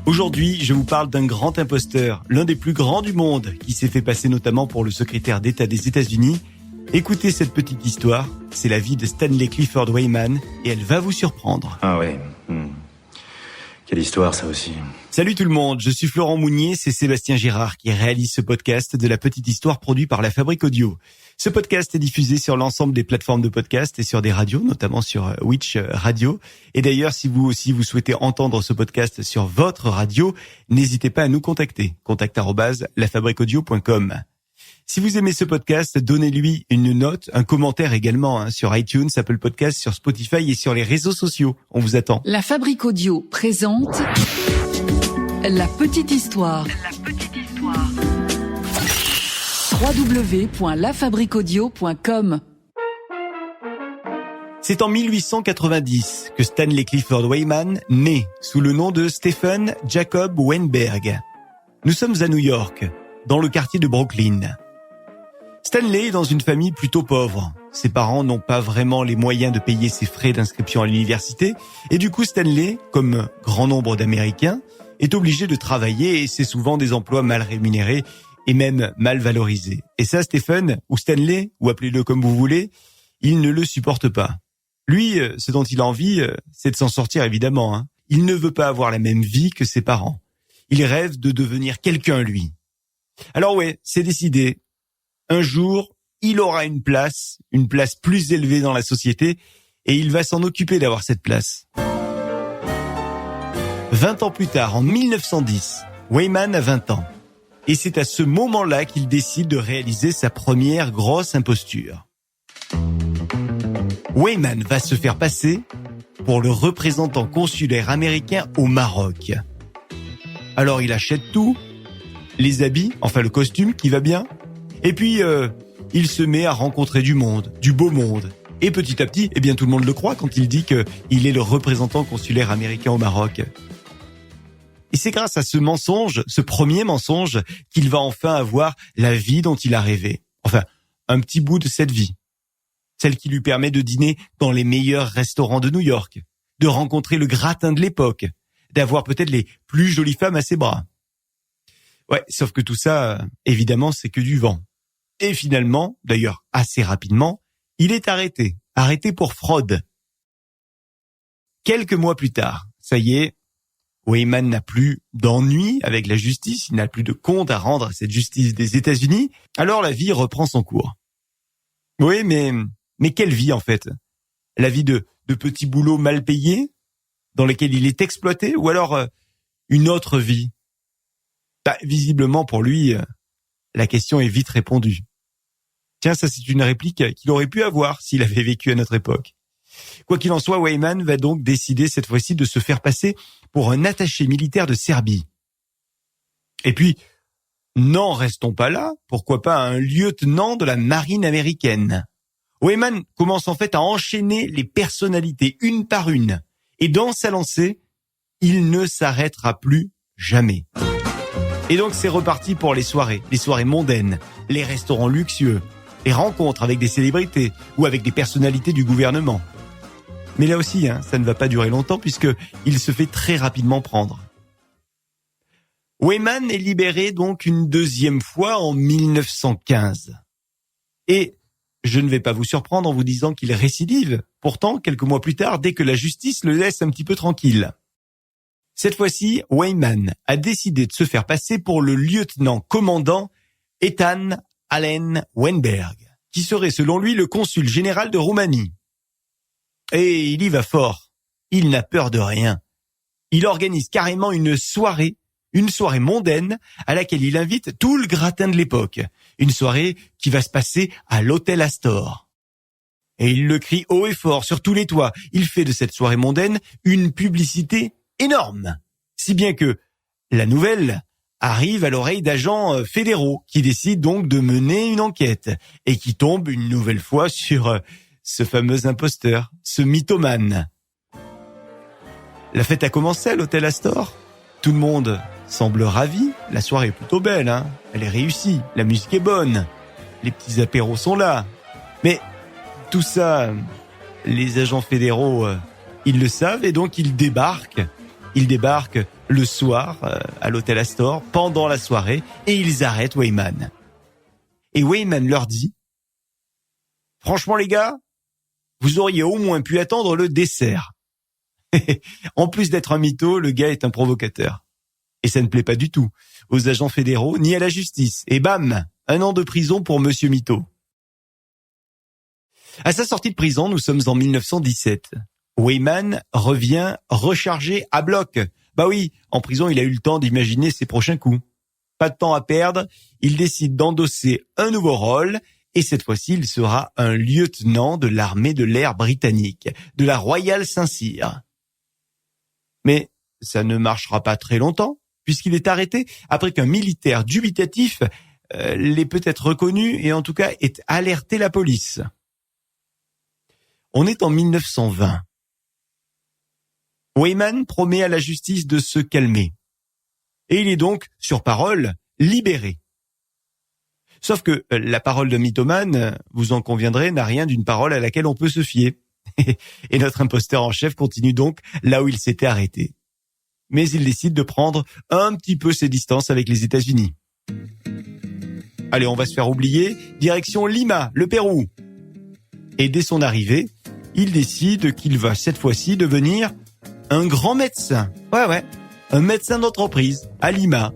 Aujourd'hui, je vous parle d'un grand imposteur, l'un des plus grands du monde, qui s'est fait passer notamment pour le secrétaire d'État des États-Unis. Écoutez cette petite histoire, c'est la vie de Stanley Clifford Wayman et elle va vous surprendre. Ah ouais, Quelle histoire ça aussi. Salut tout le monde, je suis Florent Mounier, c'est Sébastien Girard qui réalise ce podcast de la petite histoire produit par La Fabrique Audio. Ce podcast est diffusé sur l'ensemble des plateformes de podcast et sur des radios, notamment sur Witch Radio. Et d'ailleurs, si vous aussi vous souhaitez entendre ce podcast sur votre radio, n'hésitez pas à nous contacter. contact@lafabriqueaudio.com. Si vous aimez ce podcast, donnez-lui une note, un commentaire également sur iTunes, Apple Podcasts, sur Spotify et sur les réseaux sociaux. On vous attend. La Fabrique Audio présente La Petite Histoire. www.lafabriqueaudio.com. C'est en 1890 que Stanley Clifford Wayman naît sous le nom de Stephen Jacob Weinberg. Nous sommes à New York, dans le quartier de Brooklyn. Stanley est dans une famille plutôt pauvre. Ses parents n'ont pas vraiment les moyens de payer ses frais d'inscription à l'université et du coup Stanley, comme grand nombre d'Américains, est obligé de travailler et c'est souvent des emplois mal rémunérés et même mal valorisés. Et ça, Stephen, ou Stanley, ou appelez-le comme vous voulez, il ne le supporte pas. Lui, ce dont il a envie, c'est de s'en sortir évidemment. Il ne veut pas avoir la même vie que ses parents. Il rêve de devenir quelqu'un, lui. Alors ouais, c'est décidé. Un jour, il aura une place plus élevée dans la société, et il va s'en occuper d'avoir cette place. 20 ans plus tard, en 1910, Wayman a 20 ans. Et c'est à ce moment-là qu'il décide de réaliser sa première grosse imposture. Wayman va se faire passer pour le représentant consulaire américain au Maroc. Alors il achète tout, les habits, enfin le costume qui va bien, et puis il se met à rencontrer du monde, du beau monde. Et petit à petit, tout le monde le croit quand il dit qu'il est le représentant consulaire américain au Maroc. Et c'est grâce à ce mensonge, ce premier mensonge, qu'il va enfin avoir la vie dont il a rêvé. Enfin, un petit bout de cette vie. Celle qui lui permet de dîner dans les meilleurs restaurants de New York, de rencontrer le gratin de l'époque, d'avoir peut-être les plus jolies femmes à ses bras. Ouais, sauf que tout ça, évidemment, c'est que du vent. Et finalement, d'ailleurs assez rapidement, il est arrêté pour fraude. Quelques mois plus tard, ça y est, Wayman n'a plus d'ennui avec la justice, il n'a plus de compte à rendre à cette justice des États-Unis, alors la vie reprend son cours. Oui, mais quelle vie en fait? La vie de petits boulots mal payés, dans lesquels il est exploité, ou alors une autre vie? Visiblement pour lui, la question est vite répondue. Tiens, ça c'est une réplique qu'il aurait pu avoir s'il avait vécu à notre époque. Quoi qu'il en soit, Wayman va donc décider cette fois-ci de se faire passer pour un attaché militaire de Serbie. Et puis, n'en restons pas là, pourquoi pas un lieutenant de la marine américaine. Wayman commence en fait à enchaîner les personnalités une par une. Et dans sa lancée, il ne s'arrêtera plus jamais. Et donc c'est reparti pour les soirées mondaines, les restaurants luxueux, les rencontres avec des célébrités ou avec des personnalités du gouvernement. Mais là aussi, ça ne va pas durer longtemps puisque il se fait très rapidement prendre. Wayman est libéré donc une deuxième fois en 1915. Et je ne vais pas vous surprendre en vous disant qu'il récidive, pourtant quelques mois plus tard, dès que la justice le laisse un petit peu tranquille. Cette fois-ci, Wayman a décidé de se faire passer pour le lieutenant-commandant Ethan Allen Weinberg, qui serait selon lui le consul général de Roumanie. Et il y va fort, il n'a peur de rien. Il organise carrément une soirée mondaine à laquelle il invite tout le gratin de l'époque. Une soirée qui va se passer à l'hôtel Astor. Et il le crie haut et fort sur tous les toits. Il fait de cette soirée mondaine une publicité énorme. Si bien que la nouvelle arrive à l'oreille d'agents fédéraux qui décident donc de mener une enquête et qui tombent une nouvelle fois sur ce fameux imposteur, ce mythomane. La fête a commencé à l'hôtel Astor. Tout le monde semble ravi. La soirée est plutôt belle, Elle est réussie. La musique est bonne. Les petits apéros sont là. Mais tout ça, les agents fédéraux, ils le savent et donc ils débarquent. Ils débarquent le soir à l'hôtel Astor pendant la soirée et ils arrêtent Weyman. Et Weyman leur dit « Franchement les gars, vous auriez au moins pu attendre le dessert. » En plus d'être un mytho, le gars est un provocateur. Et ça ne plaît pas du tout aux agents fédéraux ni à la justice. Et bam, 1 an de prison pour Monsieur Mytho. À sa sortie de prison, nous sommes en 1917. Weyman revient rechargé à bloc. Bah oui, en prison, il a eu le temps d'imaginer ses prochains coups. Pas de temps à perdre, il décide d'endosser un nouveau rôle et cette fois-ci, il sera un lieutenant de l'armée de l'air britannique, de la Royal Saint-Cyr. Mais ça ne marchera pas très longtemps, puisqu'il est arrêté après qu'un militaire dubitatif l'ait peut-être reconnu et en tout cas ait alerté la police. On est en 1920. Weyman promet à la justice de se calmer. Et il est donc, sur parole, libéré. Sauf que la parole de mythomane, vous en conviendrez, n'a rien d'une parole à laquelle on peut se fier. Et notre imposteur en chef continue donc là où il s'était arrêté. Mais il décide de prendre un petit peu ses distances avec les États-Unis. Allez, on va se faire oublier. Direction Lima, le Pérou. Et dès son arrivée, il décide qu'il va cette fois-ci devenir un grand médecin. Ouais, un médecin d'entreprise à Lima.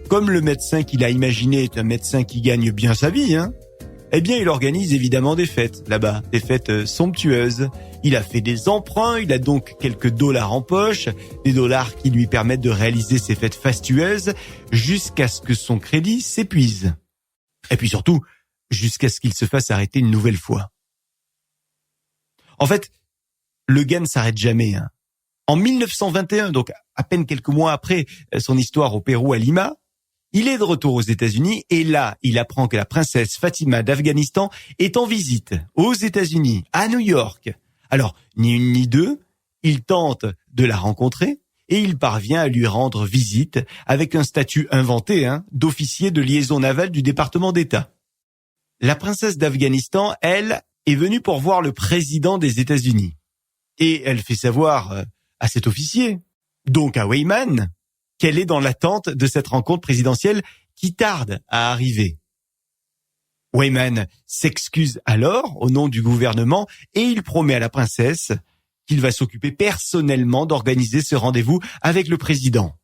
Comme le médecin qu'il a imaginé est un médecin qui gagne bien sa vie, eh bien il organise évidemment des fêtes là-bas, des fêtes somptueuses. Il a fait des emprunts, il a donc quelques dollars en poche, des dollars qui lui permettent de réaliser ces fêtes fastueuses jusqu'à ce que son crédit s'épuise. Et puis surtout, jusqu'à ce qu'il se fasse arrêter une nouvelle fois. En fait, le gars ne s'arrête jamais. En 1921, donc à peine quelques mois après son histoire au Pérou à Lima, il est de retour aux États-Unis et là, il apprend que la princesse Fatima d'Afghanistan est en visite aux États-Unis, à New York. Alors, ni une ni deux, il tente de la rencontrer et il parvient à lui rendre visite avec un statut inventé d'officier de liaison navale du département d'État. La princesse d'Afghanistan, elle, est venue pour voir le président des États-Unis. Et elle fait savoir à cet officier, donc à Weyman, qu'elle est dans l'attente de cette rencontre présidentielle qui tarde à arriver. Weyman s'excuse alors au nom du gouvernement et il promet à la princesse qu'il va s'occuper personnellement d'organiser ce rendez-vous avec le président.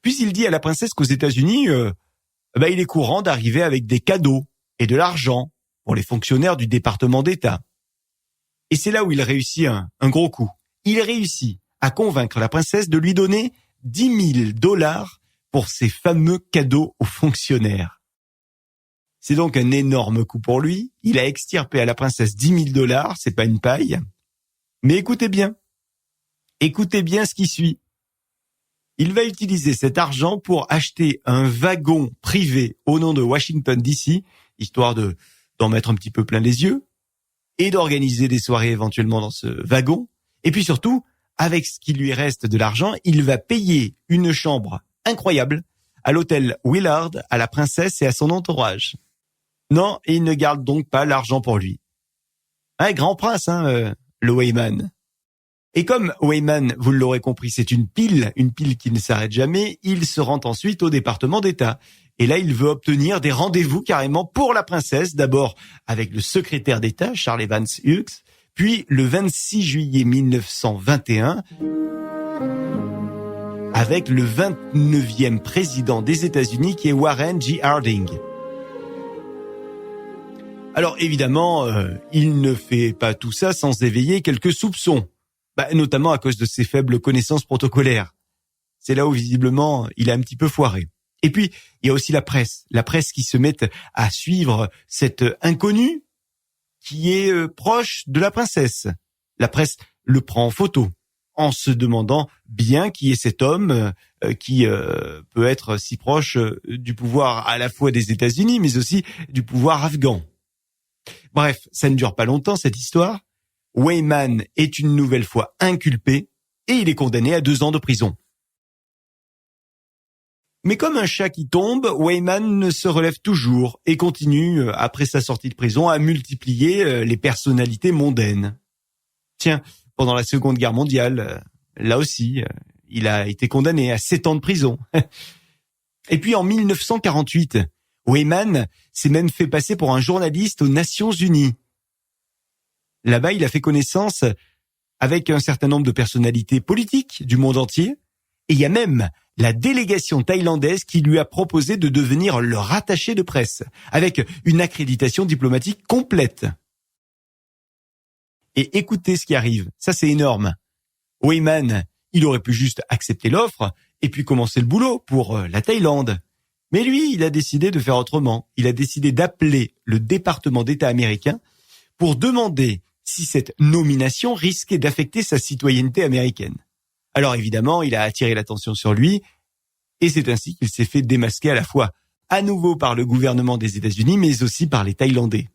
Puis il dit à la princesse qu'aux États-Unis, il est courant d'arriver avec des cadeaux et de l'argent pour les fonctionnaires du département d'État. Et c'est là où il réussit un gros coup. Il réussit à convaincre la princesse de lui donner $10,000 pour ces fameux cadeaux aux fonctionnaires. C'est donc un énorme coup pour lui. Il a extirpé à la princesse $10,000, c'est pas une paille. Mais écoutez bien ce qui suit. Il va utiliser cet argent pour acheter un wagon privé au nom de Washington DC, histoire d'en mettre un petit peu plein les yeux, et d'organiser des soirées éventuellement dans ce wagon. Et puis surtout, avec ce qui lui reste de l'argent, il va payer une chambre incroyable à l'hôtel Willard, à la princesse et à son entourage. Non, il ne garde donc pas l'argent pour lui. Un grand prince, le Weyman. Et comme Weyman, vous l'aurez compris, c'est une pile qui ne s'arrête jamais, il se rend ensuite au département d'État. Et là, il veut obtenir des rendez-vous carrément pour la princesse, d'abord avec le secrétaire d'État, Charles Evans Hughes, puis le 26 juillet 1921, avec le 29e président des États-Unis qui est Warren G. Harding. Alors évidemment, il ne fait pas tout ça sans éveiller quelques soupçons, notamment à cause de ses faibles connaissances protocolaires. C'est là où visiblement il a un petit peu foiré. Et puis, il y a aussi la presse qui se met à suivre cet inconnu qui est proche de la princesse. La presse le prend en photo en se demandant bien qui est cet homme qui peut être si proche du pouvoir à la fois des États-Unis mais aussi du pouvoir afghan. Bref, ça ne dure pas longtemps cette histoire. Weyman est une nouvelle fois inculpé et il est condamné à 2 ans de prison. Mais comme un chat qui tombe, Weyman se relève toujours et continue, après sa sortie de prison, à multiplier les personnalités mondaines. Tiens, pendant la Seconde Guerre mondiale, là aussi, il a été condamné à 7 ans de prison. Et puis en 1948, Weyman s'est même fait passer pour un journaliste aux Nations Unies. Là-bas, il a fait connaissance avec un certain nombre de personnalités politiques du monde entier. Et il y a même la délégation thaïlandaise qui lui a proposé de devenir leur attaché de presse, avec une accréditation diplomatique complète. Et écoutez ce qui arrive, ça c'est énorme. Weyman, il aurait pu juste accepter l'offre et puis commencer le boulot pour la Thaïlande. Mais lui, il a décidé de faire autrement. Il a décidé d'appeler le département d'État américain pour demander si cette nomination risquait d'affecter sa citoyenneté américaine. Alors évidemment, il a attiré l'attention sur lui et c'est ainsi qu'il s'est fait démasquer à la fois à nouveau par le gouvernement des États-Unis mais aussi par les Thaïlandais.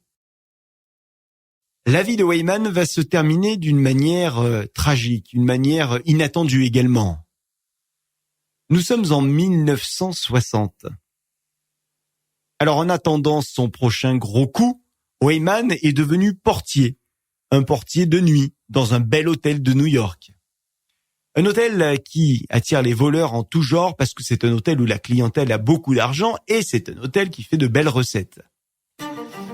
La vie de Weyman va se terminer d'une manière tragique, une manière inattendue également. Nous sommes en 1960. Alors en attendant son prochain gros coup, Weyman est devenu portier, un portier de nuit dans un bel hôtel de New York. Un hôtel qui attire les voleurs en tout genre parce que c'est un hôtel où la clientèle a beaucoup d'argent et c'est un hôtel qui fait de belles recettes.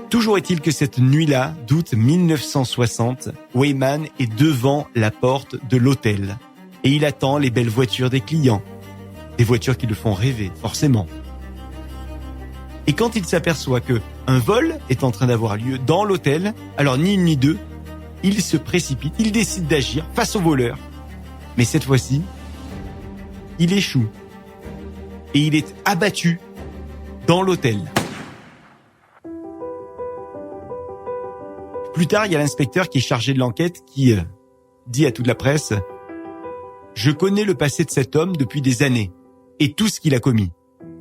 Toujours est-il que cette nuit-là, d'août 1960, Weyman est devant la porte de l'hôtel et il attend les belles voitures des clients. Des voitures qui le font rêver, forcément. Et quand il s'aperçoit que un vol est en train d'avoir lieu dans l'hôtel, alors ni une ni deux, il se précipite, il décide d'agir face aux voleurs. Mais cette fois-ci, il échoue. Et il est abattu dans l'hôtel. Plus tard, il y a l'inspecteur qui est chargé de l'enquête qui dit à toute la presse « Je connais le passé de cet homme depuis des années et tout ce qu'il a commis.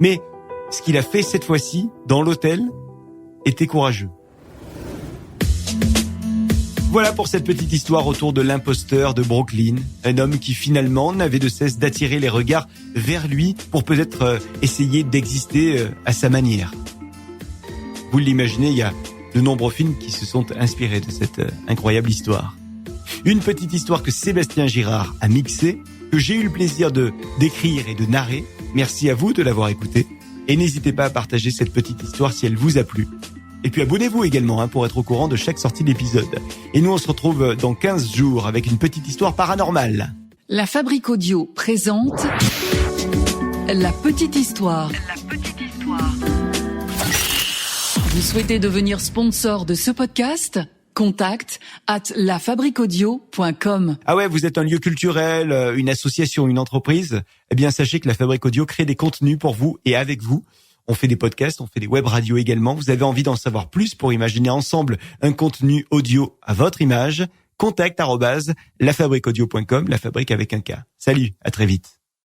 Mais ce qu'il a fait cette fois-ci, dans l'hôtel, était courageux. » Voilà pour cette petite histoire autour de l'imposteur de Brooklyn, un homme qui finalement n'avait de cesse d'attirer les regards vers lui pour peut-être essayer d'exister à sa manière. Vous l'imaginez, il y a de nombreux films qui se sont inspirés de cette incroyable histoire. Une petite histoire que Sébastien Girard a mixée, que j'ai eu le plaisir de d'écrire et de narrer. Merci à vous de l'avoir écoutée. Et n'hésitez pas à partager cette petite histoire si elle vous a plu. Et puis abonnez-vous également pour être au courant de chaque sortie d'épisode. Et nous, on se retrouve dans 15 jours avec une petite histoire paranormale. La Fabrique Audio présente La Petite Histoire. Vous souhaitez devenir sponsor de ce podcast ? Contact @lafabriqueaudio.com. Ah ouais, vous êtes un lieu culturel, une association, une entreprise ? Eh bien, sachez que la Fabrique Audio crée des contenus pour vous et avec vous. On fait des podcasts, on fait des web radios également. Vous avez envie d'en savoir plus pour imaginer ensemble un contenu audio à votre image ? Contact @lafabriqueaudio.com, la fabrique avec un K. Salut, à très vite.